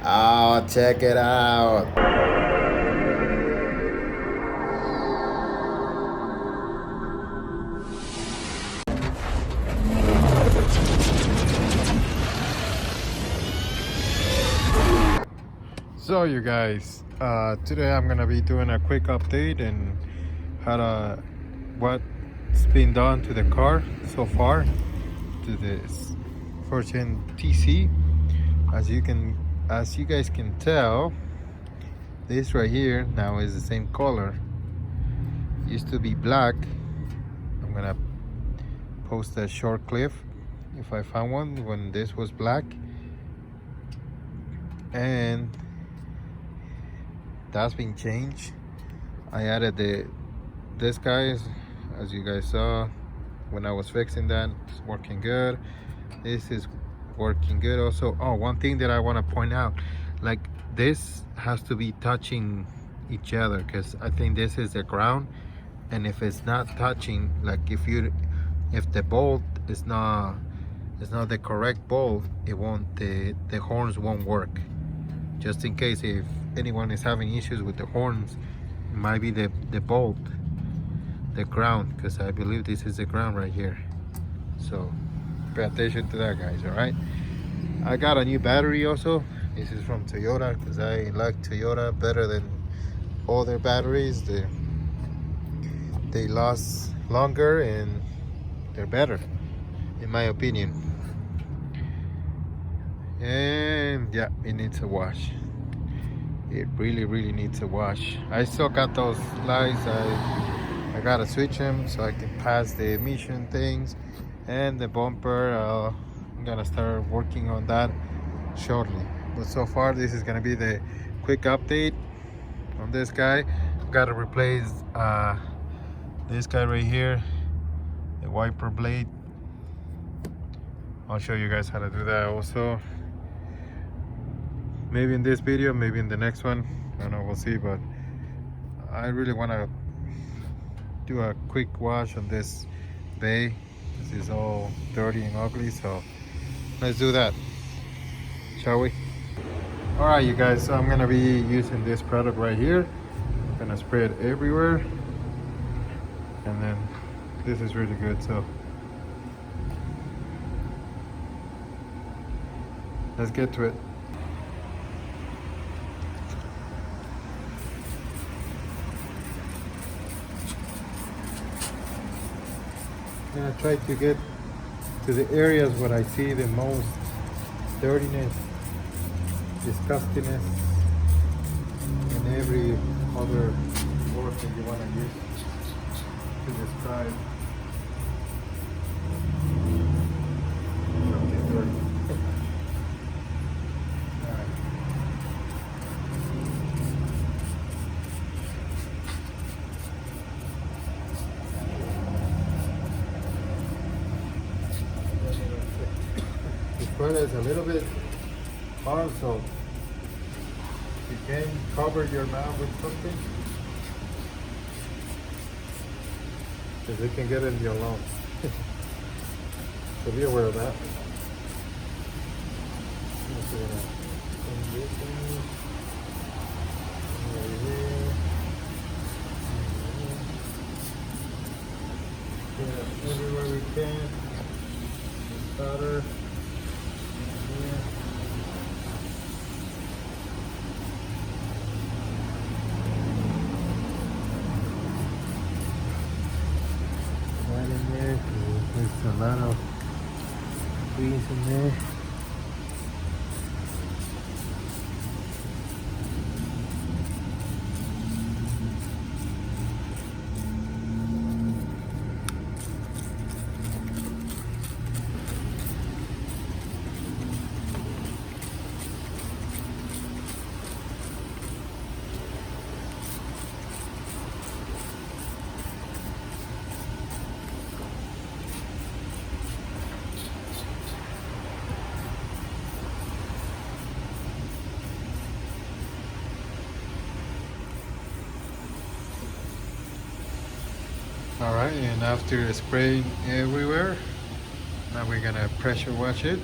Oh, check it out. So you guys, today I'm gonna be doing a quick update and what's been done to the car so far, to this Fortune TC. As you guys can tell, this right here now is the same color. Used to be black. I'm gonna post a short clip if I found one when this was black, and that's been changed. I added this guys, as you guys saw when I was fixing that. It's working good. This is working good also. Oh, one thing that I want to point out, like this has to be touching each other, because I think this is the ground, and if it's not touching, like if the bolt is not the correct bolt, it won't, the horns won't work. Just in case if anyone is having issues with the horns, it might be the bolt, the ground, because I believe this is the ground right here. So pay attention to that, guys. All right, I got a new battery also. This is from Toyota, because I like Toyota better than other batteries. They last longer and they're better, in my opinion. And yeah, it needs a wash. It really needs a wash. I still got those lights. I gotta switch them so I can pass the emission things. And the bumper, I'm gonna start working on that shortly. But so far, this is gonna be the quick update on this guy. Gotta replace this guy right here, the wiper blade. I'll show you guys how to do that also. Maybe in this video, maybe in the next one. I don't know, we'll see. But I really want to do a quick wash on this bay. This is all dirty and ugly, so let's do that, shall we? All right, you guys, so I'm gonna be using this product right here. I'm gonna spray it everywhere, and then this is really good, so let's get to it. I'm gonna try to get to the areas where I see the most dirtiness, disgustingness, and every other word that you want to use to describe something dirty. Alright. This part is a little bit hard, so you can cover your mouth with something, because it can get in your lungs. So be aware of that. Everywhere we can. Powder. Right in there. There's a lot of grease in there. All right, and after spraying everywhere, now we're gonna pressure wash it.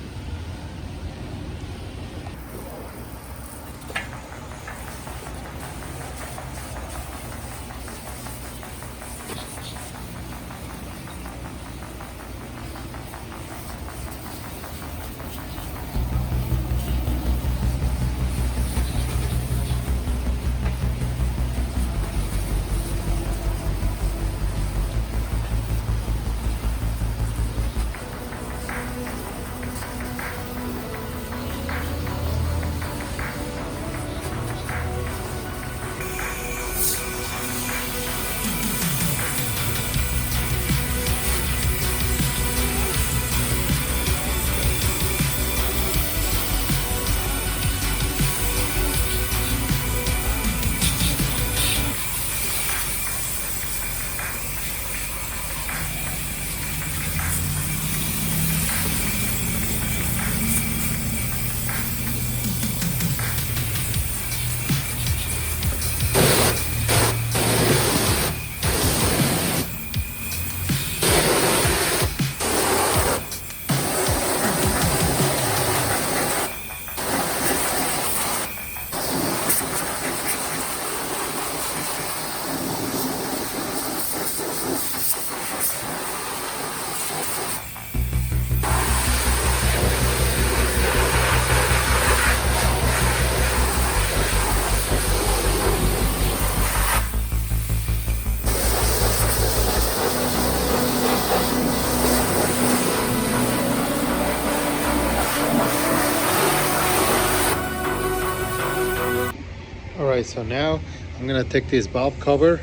right, so now I'm gonna take this valve cover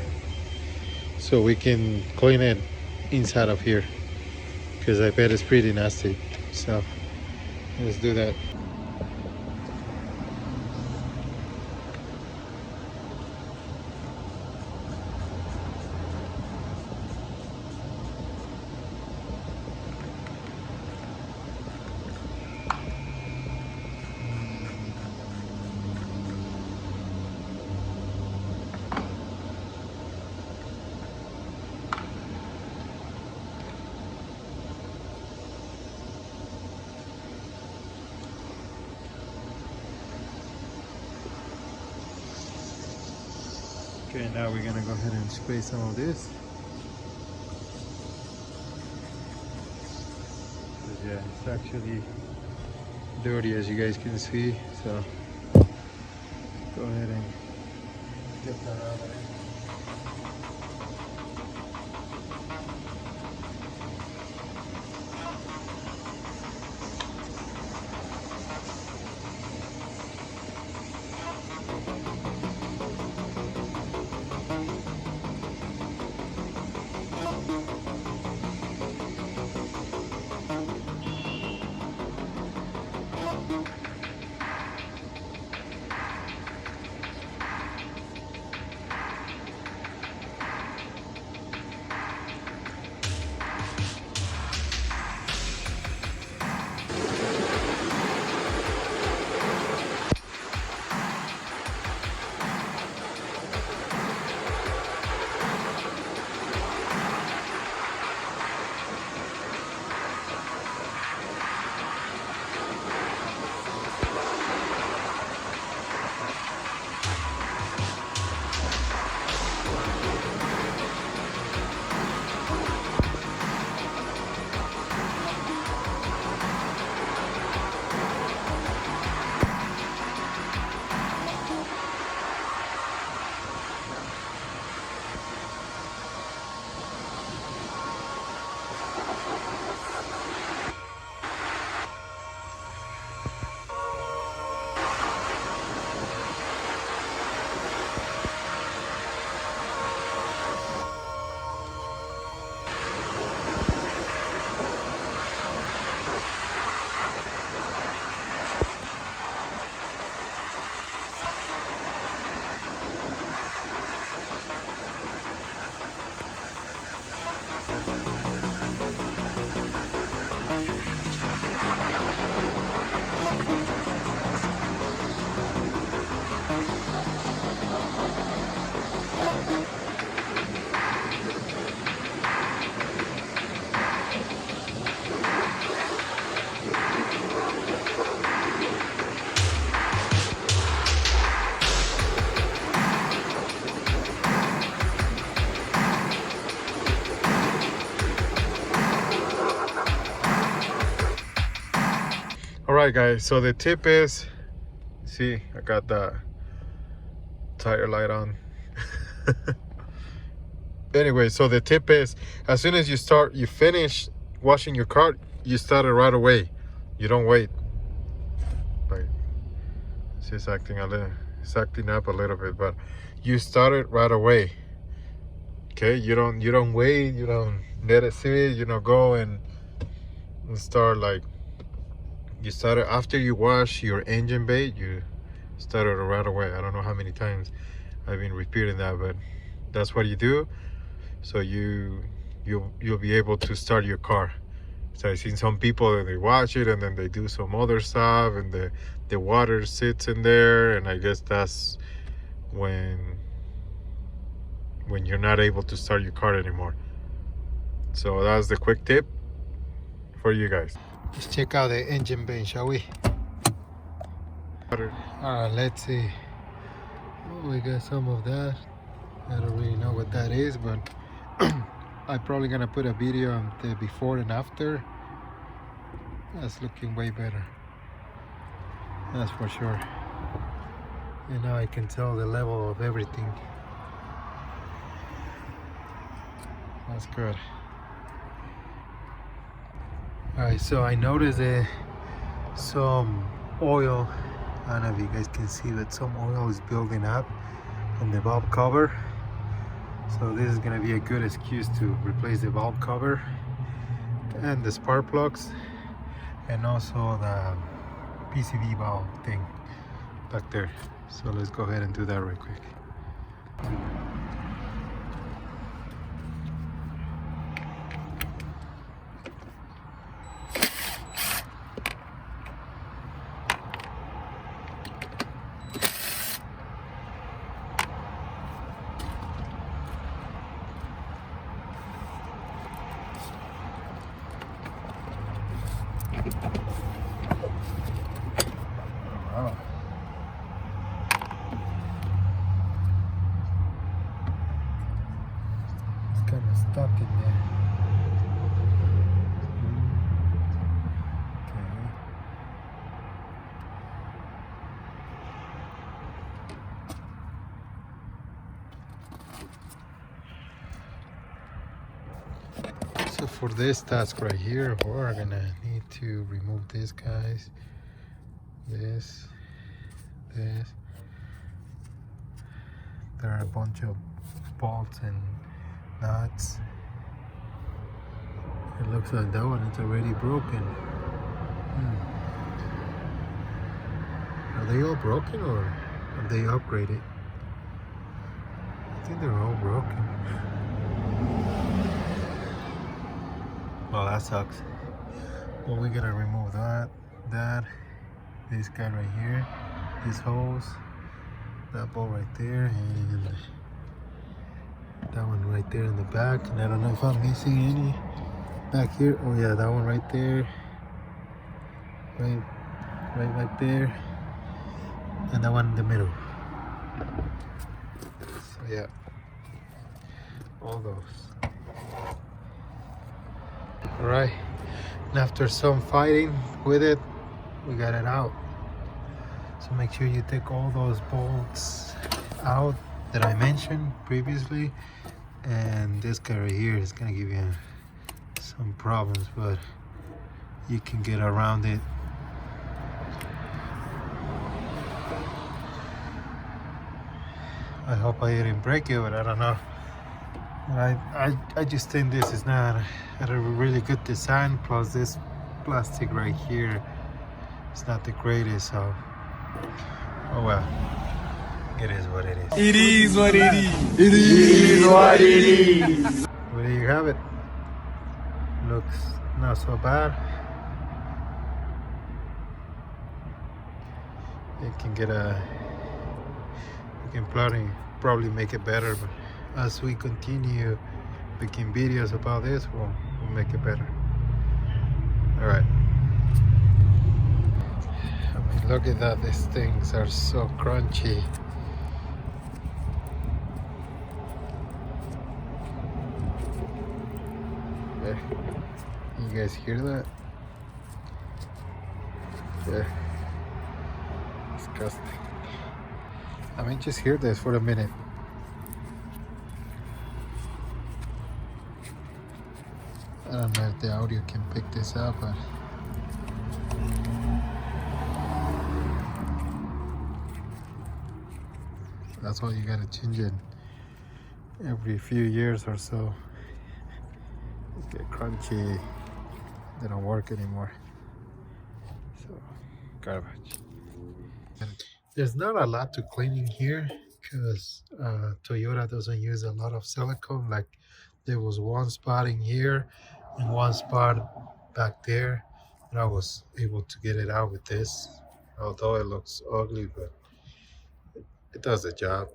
so we can clean it inside of here, because I bet it's pretty nasty. So let's do that. Okay, now we're gonna go ahead and spray some of this. Yeah, it's actually dirty, as you guys can see, so go ahead and get that out of there. All right, guys, so the tip is, see, I got the tire light on. Anyway, so the tip is, as soon as you finish washing your car, you start it right away. You don't wait. Like, it's acting up a little bit, but you start it right away. Okay, you don't wait, you don't let it sit, go and start. Like, you start it after you wash your engine bay, you start it right away. I don't know how many times I've been repeating that, but that's what you do. So you'll be able to start your car. So I've seen some people that they watch it and then they do some other stuff, and the water sits in there, and I guess that's when you're not able to start your car anymore. So that's the quick tip for you guys. Let's check out the engine bay, shall we? Alright, let's see. Oh, we got some of that. I don't really know what that is, but I'm probably gonna put a video on the before and after. That's looking way better. That's for sure. And now I can tell the level of everything. That's good. Alright, so I noticed some oil I don't know if you guys can see, but some oil is building up on the valve cover. So this is gonna be a good excuse to replace the valve cover and the spark plugs, and also the PCV valve thing back there. So let's go ahead and do that real quick. Wow. It's kind of stuck in there. Okay. So for this task right here, we're gonna need to remove this, guys. This. There are a bunch of bolts and nuts. It looks like that one is already broken. Are they all broken or are they upgraded? I think they're all broken. Well, that sucks. Well, we gotta remove that, this guy right here, this hose, that bolt right there, and that one right there in the back. And I don't know if I'm missing any back here. Oh yeah, that one right there, right back there, and that one in the middle. So yeah, all those. All right, and after some fighting with it, we got it out. So make sure you take all those bolts out that I mentioned previously, and this guy right here is gonna give you some problems, but you can get around it. I hope I didn't break it, but I don't know. I just think this is not a really good design, plus this plastic right here is not the greatest, so oh well, it is what it is. It is what it is. It is what it is. Well, there you have it. Looks not so bad. You can get you can probably make it better, but as we continue making videos about this, we'll make it better. All right. I mean, look at that. These things are so crunchy. Yeah. You guys hear that? Yeah. Disgusting. I mean, just hear this for a minute. I don't know if the audio can pick this up, but that's why you gotta change it every few years or so. They get crunchy, they don't work anymore. So, garbage. And there's not a lot to cleaning here because Toyota doesn't use a lot of silicone. Like there was one spot in here and one spot back there, and I was able to get it out with this, although it looks ugly, but it does the job,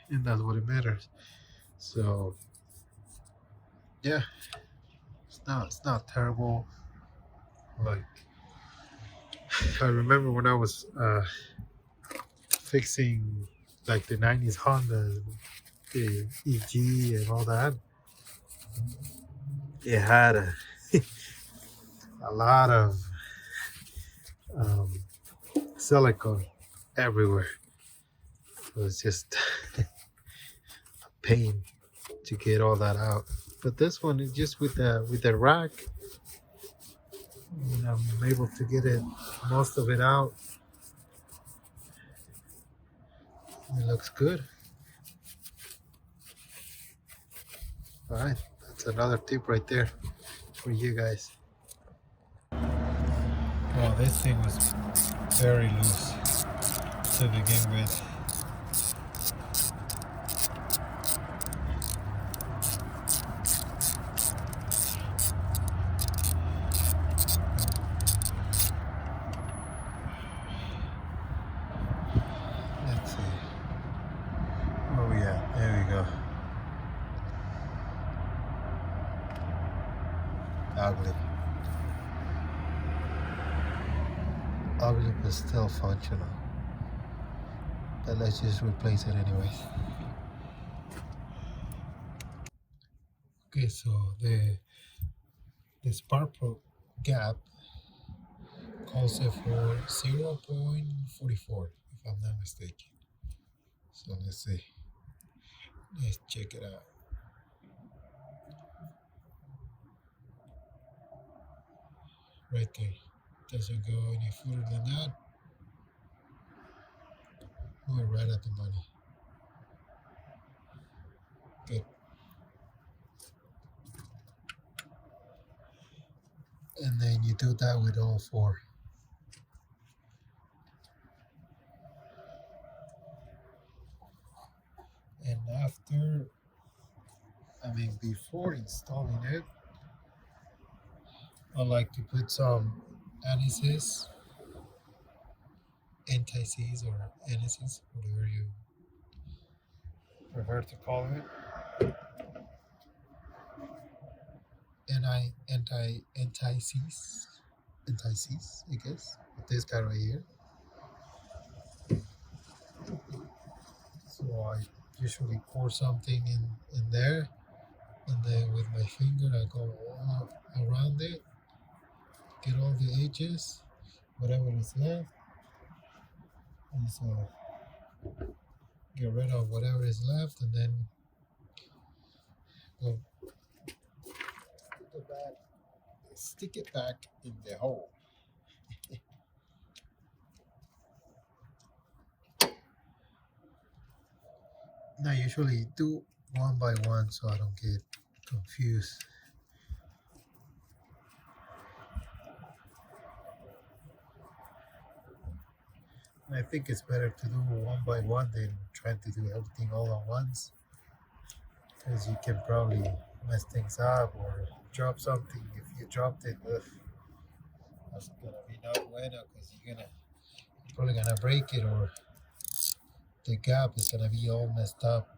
and that's what it matters. So yeah, it's not terrible. Like I remember when I was fixing like the 90s Honda, the EG and all that, it had a lot of silicone everywhere. It was just a pain to get all that out. But this one is just with the rack, I'm able to get it most of it out. It looks good. All right, that's another tip right there for you guys. Well, this thing was very loose to begin with. Let's see. Oh yeah, there we go. Ugly. Ugly but still functional. But let's just replace it anyways. Okay, so the spark plug gap calls it for 0.44 if I'm not mistaken. So let's see. Let's check it out. Right there. Doesn't go any further than that. We're right at the money. Good. And then you do that with all four. And after, before installing it, I like to put some anti-seize, or anti-seize, whatever you prefer to call it. Anti-seize, I guess, with this guy right here. So I usually pour something in there, and then with my finger I go all around it, get all the edges, whatever is left, and so get rid of whatever is left, and then go back, stick it back in the hole. Now I usually do one by one so I don't get confused. I think it's better to do one by one than trying to do everything all at once, because you can probably mess things up or drop something. If you dropped it, that's gonna be not bueno, because you're probably gonna break it, or the gap is gonna be all messed up.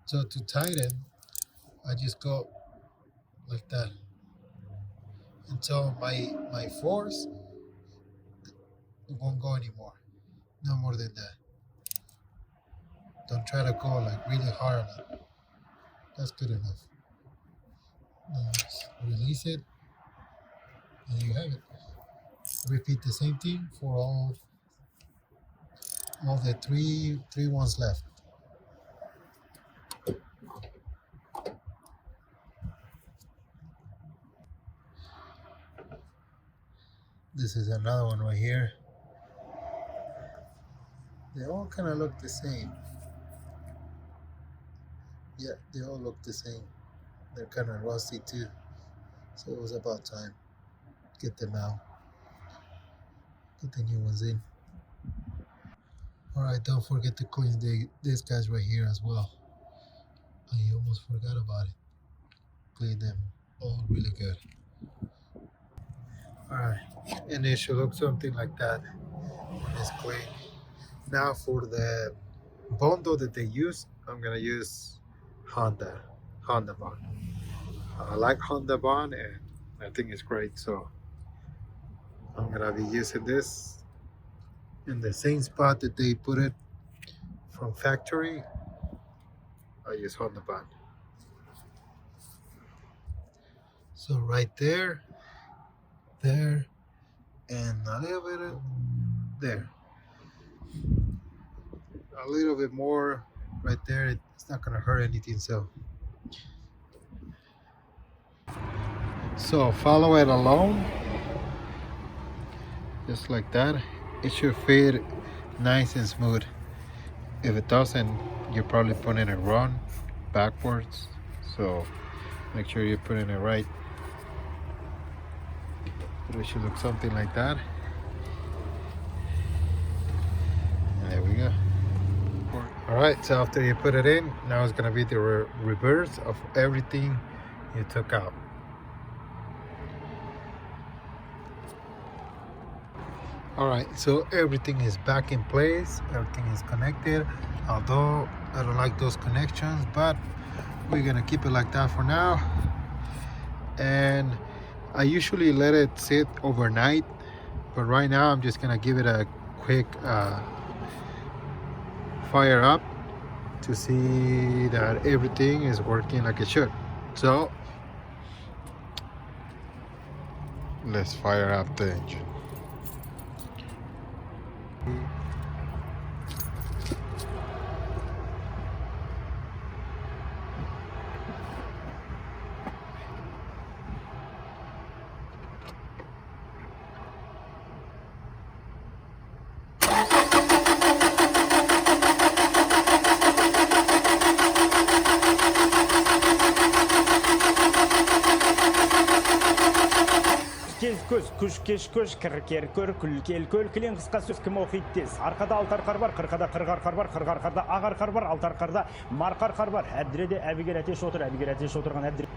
So to tighten, I just go like that until my force won't go anymore. No more than that. Don't try to go like really hard on it. That's good enough. Now just release it, and you have it. Repeat the same thing for all the three ones left. This is another one right here. They all kind of look the same. Yeah, they all look the same. They're kind of rusty too. So it was about time. Get them out. Get the new ones in. Alright, don't forget to clean these guys right here as well. I almost forgot about it. Clean them all really good. Alright, and it should look something like that when it's clean. Now for the bundle that they use, I'm gonna use Honda Bond. I like Honda Bond, and I think it's great, so I'm gonna be using this in the same spot that they put it from factory. I use Honda Bond. So right there, and a little bit of there. A little bit more right there. It's not gonna hurt anything, so follow it along, just like that. It should fit nice and smooth. If it doesn't, you're probably putting it wrong, backwards. So make sure you're putting it right. But it should look something like that. And there we go. All right, so after you put it in, now it's gonna be the reverse of everything you took out. All right, so everything is back in place, everything is connected, although I don't like those connections, but we're gonna keep it like that for now. And I usually let it sit overnight, but right now I'm just gonna give it a quick fire up to see that everything is working like it should. So let's fire up the engine. Көз, күш, кеш, көш, кір, кер, көр, күл, кел, көл, кілең қысқа сөз кім оқиды тез. Арқада алты арқар бар, қырқада қырық арқар бар, қырық арқарда ақ арқар бар, алты арқарда марқа арқар бар. Әбдіреде әбігер әтеш отыр, әбігер әтеш отырған әбдіре.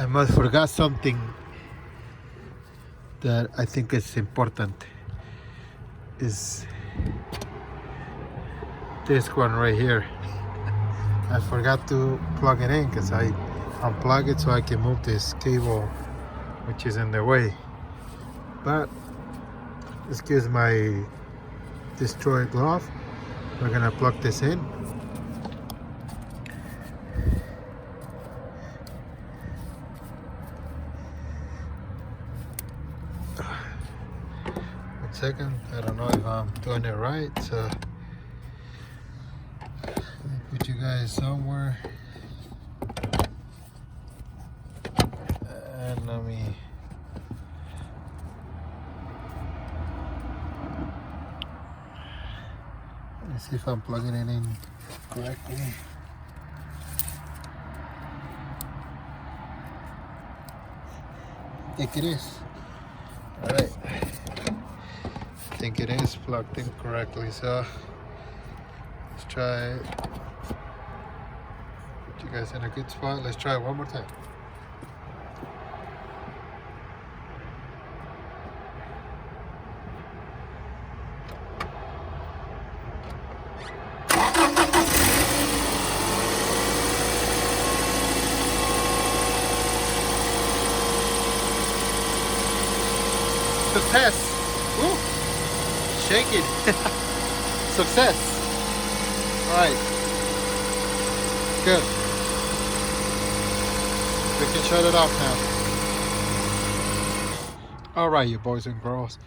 I must forgot something that I think is important. Is this one right here. I forgot to plug it in because I unplug it so I can move this cable which is in the way. But excuse my destroyed glove. We're gonna plug this in. Second, I don't know if I'm doing it right, so let me put you guys somewhere and let me see if I'm plugging it in correctly. I think it is. All right. I think it is plugged in correctly, so let's try it. Put you guys in a good spot. Let's try it one more time. Success! Woo! Shake it. Success. All right. Good. We can shut it off now. All right, you boys and girls.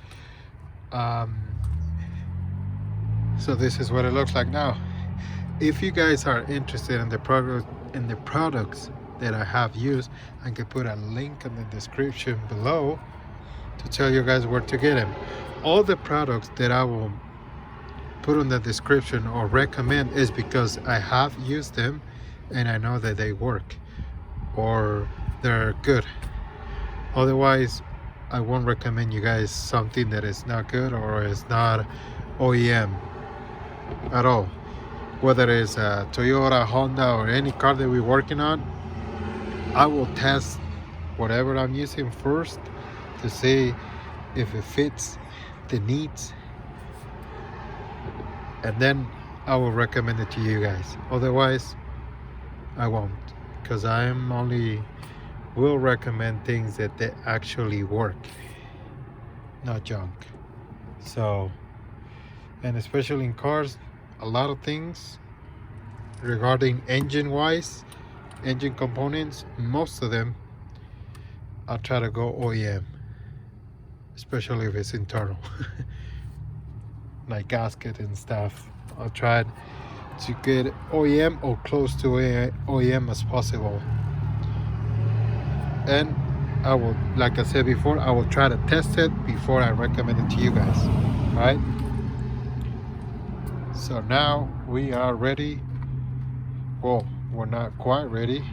So this is what it looks like now. If you guys are interested in the products that I have used, I can put a link in the description below to tell you guys where to get them. All the products that I will put in the description or recommend is because I have used them and I know that they work or they're good. Otherwise, I won't recommend you guys something that is not good or is not OEM at all. Whether it's a Toyota, Honda, or any car that we're working on, I will test whatever I'm using first to see if it fits the needs, and then I will recommend it to you guys. Otherwise, I won't, because I'm only will recommend things that they actually work, not junk. So, and especially in cars, a lot of things regarding engine components. Most of them I'll try to go OEM, especially if it's internal. Like gasket and stuff, I'll try to get OEM or close to OEM as possible. And I will, like I said before, I will try to test it before I recommend it to you guys. All right, so now we are ready. Well, we're not quite ready,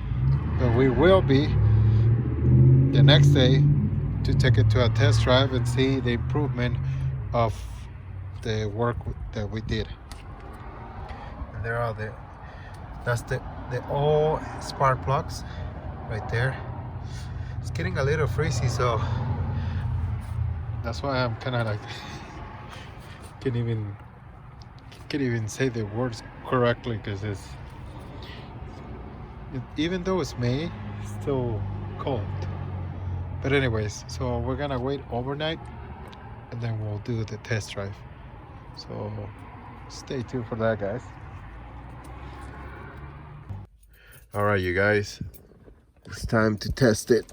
but we will be the next day to take it to a test drive and see the improvement of the work that we did. And there are that's the all spark plugs right there. It's getting a little freezy, so that's why I'm kind of like can't even say the words correctly, because even though it's May, it's still cold. But anyways, so we're gonna wait overnight and then we'll do the test drive. So stay tuned for that, guys. All right, you guys, it's time to test it.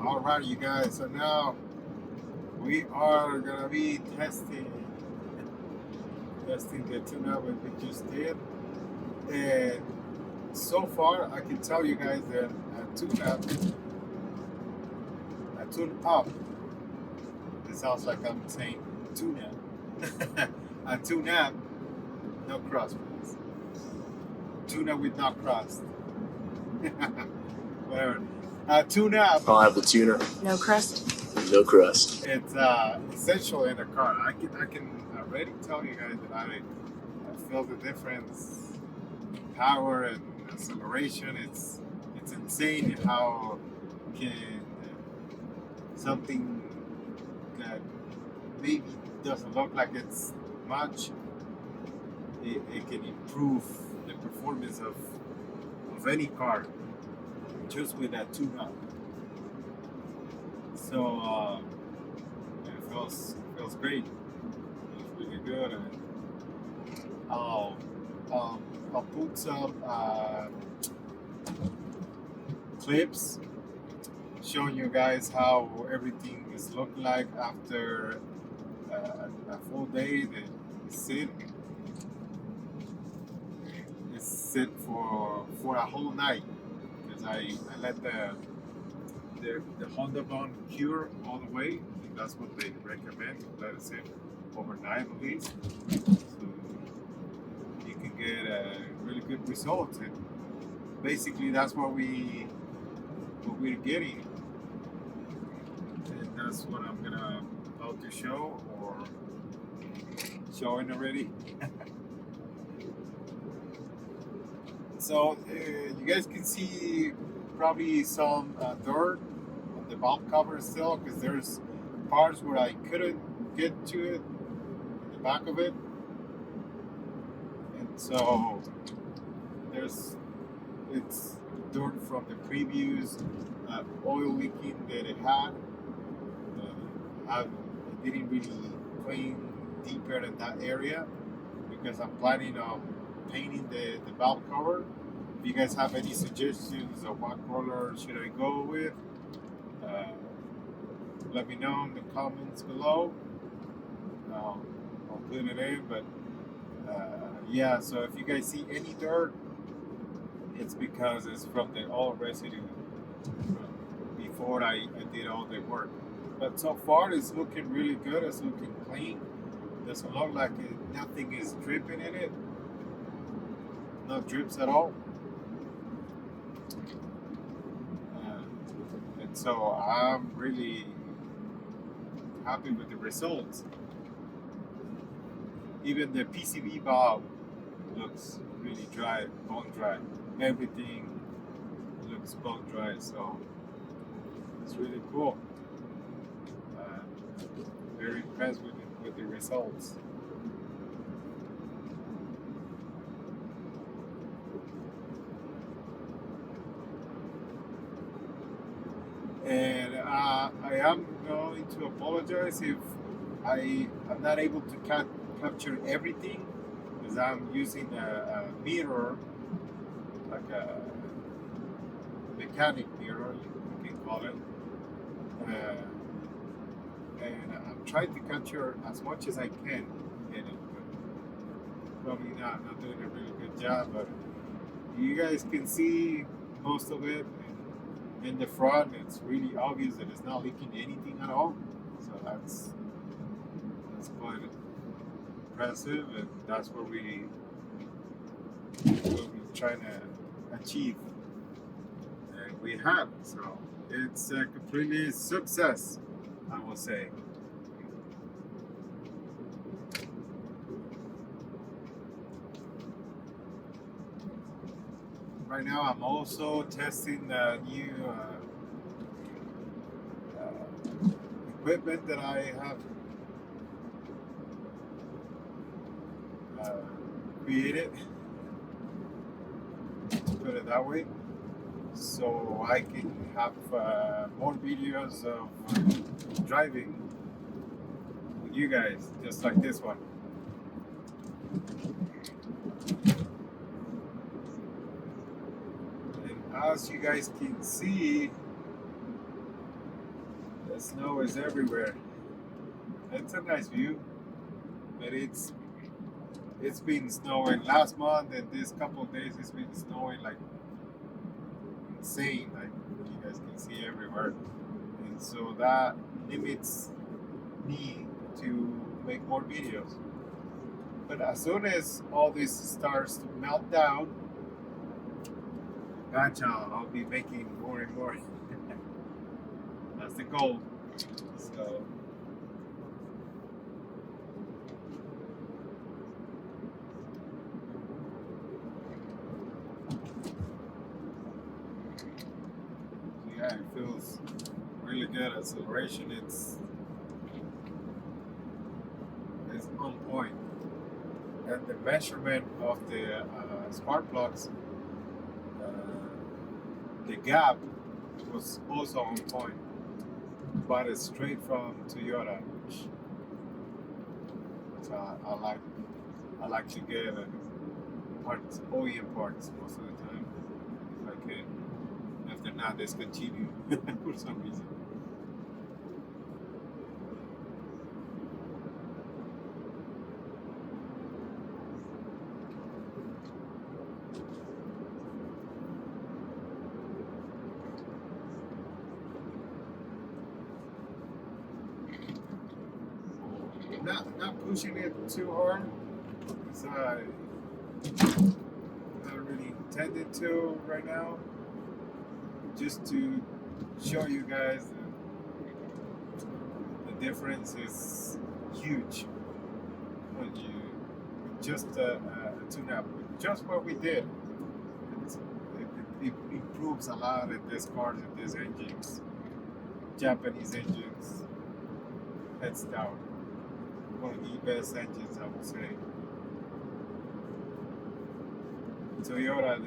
All right, you guys, so now we are gonna be testing the tune-up that we just did, and so far I can tell you guys that a tune-up, it sounds like I'm saying tune-up. A tune-up, no cross, please. Tune-up with not crossed. Whatever. Tune-up. I'll have the tuner. No crust. No crust. It's essential in a car. I can already tell you guys that I feel the difference in power and acceleration. It's insane in how can something that maybe doesn't look like it's much, it can improve the performance of any car just with that tune-up. So it feels great. It's really good. And I'll put some clips showing you guys how everything is looking like after a full day that it's sit for a whole night, because I let the Honda bond cure all the way. I think that's what they recommend. Let it sit overnight at least, so you can get really good results. And basically, that's what we're getting, and that's what I'm gonna about to show or showing already. So you guys can see probably some dirt on the valve cover still, because there's parts where I couldn't get to it in the back of it, and so it's dirt from the previous oil leaking that it had. I didn't really clean deeper in that area, because I'm planning on painting the valve cover. If you guys have any suggestions of what color should I go with, let me know in the comments below. I'll put it in. But yeah, so if you guys see any dirt, it's because it's from the oil residue from before I did all the work. But so far it's looking really good. It's looking clean. Doesn't look like nothing is dripping in it. No drips at all. And so I'm really happy with the results. Even the PCB valve looks really dry, bone dry. Everything looks bone dry, so it's really cool. Very impressed with the results. I am going to apologize if I'm not able to capture everything, because I'm using a mirror, like a mechanic mirror, you can call it. And I'm trying to capture as much as I can in it, but probably not doing a really good job. But you guys can see most of it. In the front, it's really obvious that it's not leaking anything at all. So that's quite impressive, and that's what we're trying to achieve. And we have, so it's a completely success, I will say. Right now, I'm also testing the new equipment that I have created, put it that way, so I can have more videos of driving with you guys, just like this one. And as you guys can see, the snow is everywhere. It's a nice view, but it's been snowing last month, and this couple of days it's been snowing like insane, like you guys can see everywhere, and so that limits me to make more videos. But as soon as all this starts to melt down, gotcha, I'll be making more and more. That's the goal. So yeah, it feels really good. Acceleration, it's on point, and the measurement of the spark plugs, the gap was also on point. But it's straight from Toyota, which I like to get parts, OEM parts most of the time, if I can, if they're not discontinued for some reason. Not pushing it too hard, because I not really intended to right now. Just to show you guys the difference is huge when you just a tune-up, just what we did. It improves a lot in these cars and these engines, Japanese engines, heads down. One of the best engines, I would say. Toyota,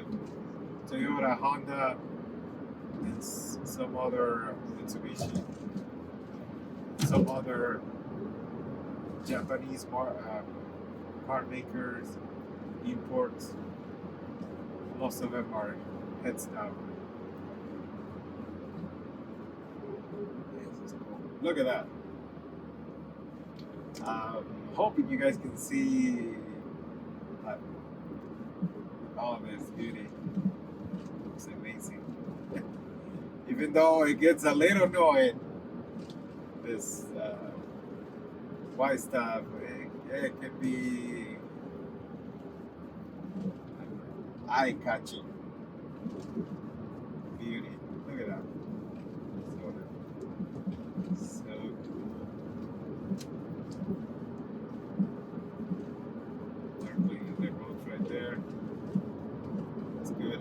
Honda, and some other Mitsubishi, some other Japanese car makers, imports. Most of them are heads down. Look at that. Hoping you guys can see all this beauty. It's amazing. Even though it gets a little annoying, this white stuff, it can be eye-catching beauty. Look at that. So cool. The roads right there. That's good.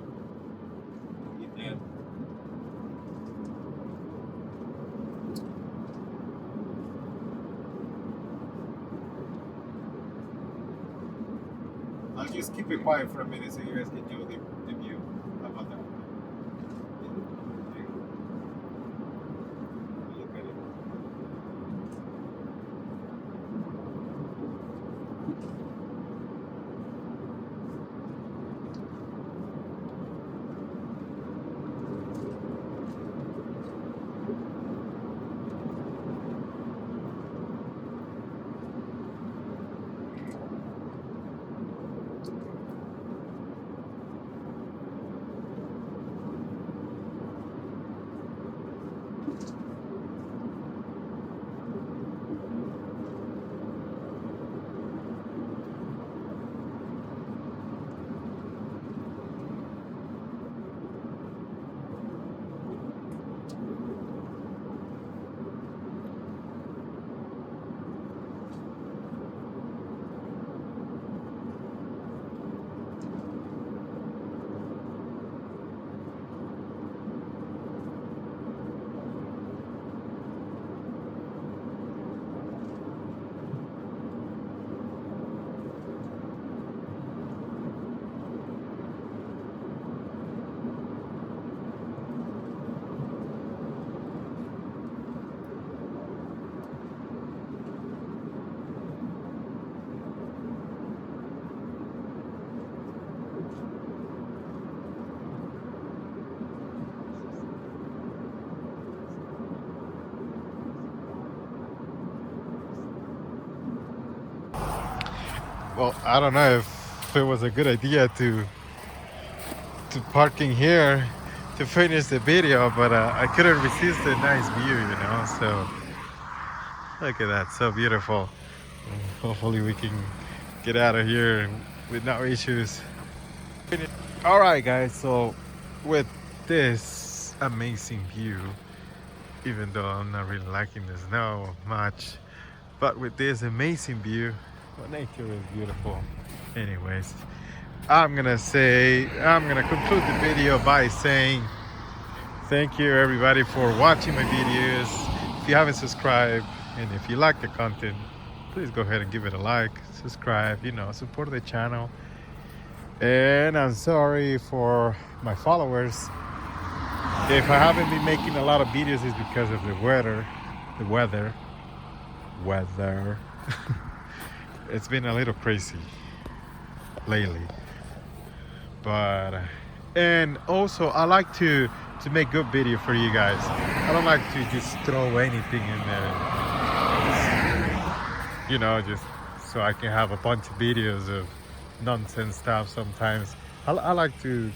Get that. I'll just keep it quiet for a minute so you guys can enjoy the view. How about that? Look at it. well, I don't know if it was a good idea to parking here to finish the video, but I couldn't resist the nice view, you know. So look at that, so beautiful. Hopefully we can get out of here with no issues. All right, guys, so with this amazing view, even though I'm not really liking the snow much, but with this amazing view, well, nature is beautiful. Anyways, I'm gonna conclude the video by saying thank you everybody for watching my videos. If you haven't subscribed and if you like the content, please go ahead and give it a like, subscribe, you know, support the channel. And I'm sorry for my followers if I haven't been making a lot of videos. It's because of the weather. It's been a little crazy lately, but and also I like to make good video for you guys. I don't like to just throw anything in there, you know, just so I can have a bunch of videos of nonsense stuff. Sometimes I like to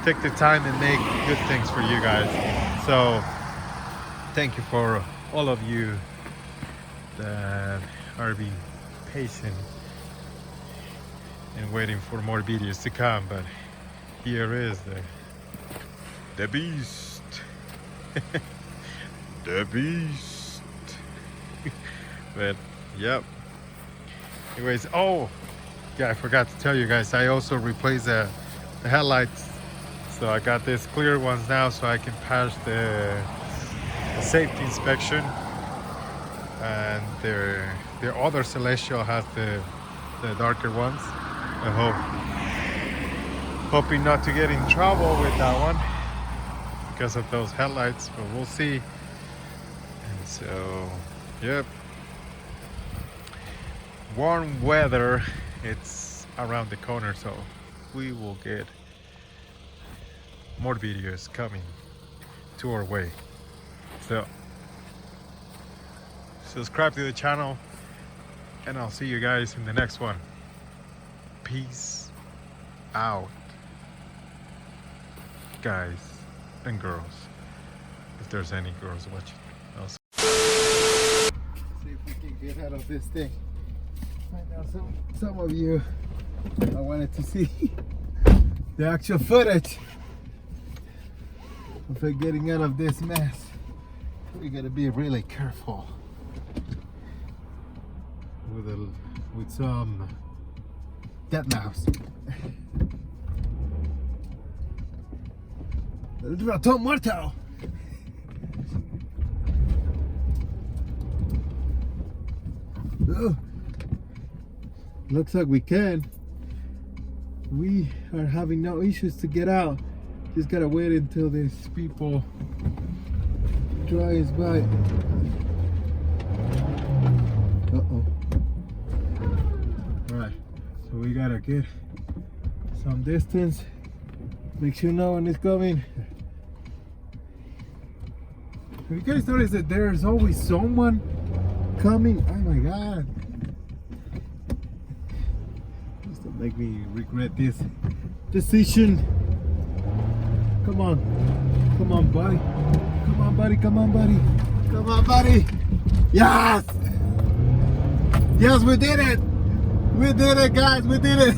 take the time and make good things for you guys. So thank you for all of you that are being patient and waiting for more videos to come. But here is the beast. The beast. But yep, anyways, oh yeah, I forgot to tell you guys, I also replaced the headlights. So I got these clear ones now so I can pass the safety inspection. And their other Celestial has the darker ones. I hoping not to get in trouble with that one because of those headlights, but we'll see. And so, yep, warm weather, it's around the corner, so we will get more videos coming to our way. So subscribe to the channel and I'll see you guys in the next one. Peace out, guys and girls, if there's any girls watching. I'll see if we can get out of this thing. I know some of you, I wanted to see the actual footage of it getting out of this mess. We gotta be really careful with some dead mouse. El ratón muerto. Oh, looks like we can. We are having no issues to get out. Just gotta wait until these people drives by. Uh-oh. Alright, so we gotta get some distance. Make sure no one is coming. Have you guys noticed that there's always someone coming? Oh my god. Just don't make me regret this decision. Come on. Come on, buddy. Come on, buddy. Come on, buddy. Come on, buddy. Yes! Yes, we did it! We did it, guys. We did it!